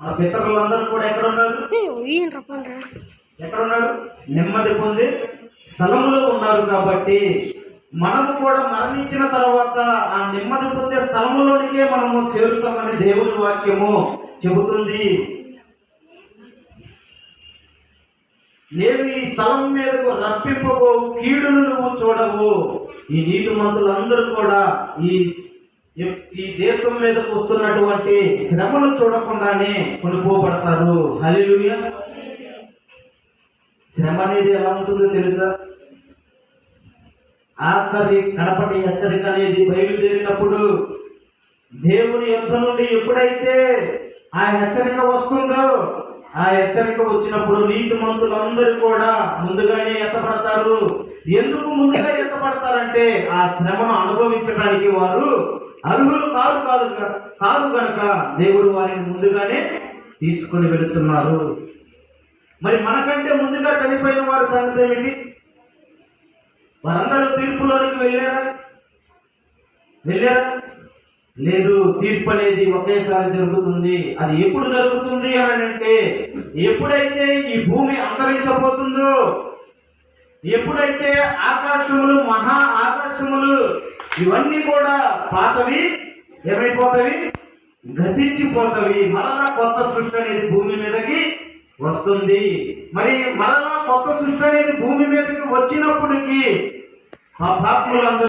ఆ పితరులందరూ కూడా ఎక్కడున్నారు? ఎక్కడున్నారు? నెమ్మది పొందే స్థలములో ఉన్నారు. కాబట్టి మనము కూడా మరణించిన తర్వాత ఆ నెమ్మది పొందే స్థలములోనికే మనము చేరుతామని దేవుని వాక్యము చెబుతుంది. నేను ఈ స్థలం మీదకు రప్పింపబో కీడును నువ్వు చూడవు. ఈ నీతిమంతులందరూ కూడా ఈ దేశం మీదకు వస్తున్నటువంటి శ్రమను చూడకుండానే కొనుక్కోబడతారు. హల్లెలూయా. శ్రమ అనేది ఎలా ఉంటుందో తెలుసా? ఆఖరి కడపటి హెచ్చరిక అనేది బయలుదేరినప్పుడు దేవుని యుద్ధ నుండి ఎప్పుడైతే ఆ హెచ్చరిక వస్తుందో, ఆ హెచ్చరిక వచ్చినప్పుడు నీతిమంతులందరూ కూడా ముందుగానే ఎత్తపడతారు. ఎందుకు ముందుగా ఎత్తపడతారంటే ఆ శ్రమను అనుభవించడానికి వారు అర్హులు కాదు కనుక దేవుడు వారిని ముందుగానే తీసుకొని వెళుతున్నారు. మరి మనకంటే ముందుగా చనిపోయిన వారి సంగతి ఏమిటి? వారందరూ తీర్పులోనికి వెళ్ళారా? లేదు. తీర్పు అనేది ఒకేసారి జరుగుతుంది. అది ఎప్పుడు జరుగుతుంది అని అంటే, ఎప్పుడైతే ఈ భూమి అంతరించబోతుందో, ఎప్పుడైతే ఆకాశములు మహా ఆకాశములు ఇవన్నీ కూడా పాతవి ఏమైపోతావి? గతించిపోతావి. మరలా కొత్త సృష్టి అనేది భూమి మీదకి వస్తుంది. మరి మరలా కొత్త సృష్టి అనేది భూమి మీదకి వచ్చినప్పటికీ ఆ పాపములందరూ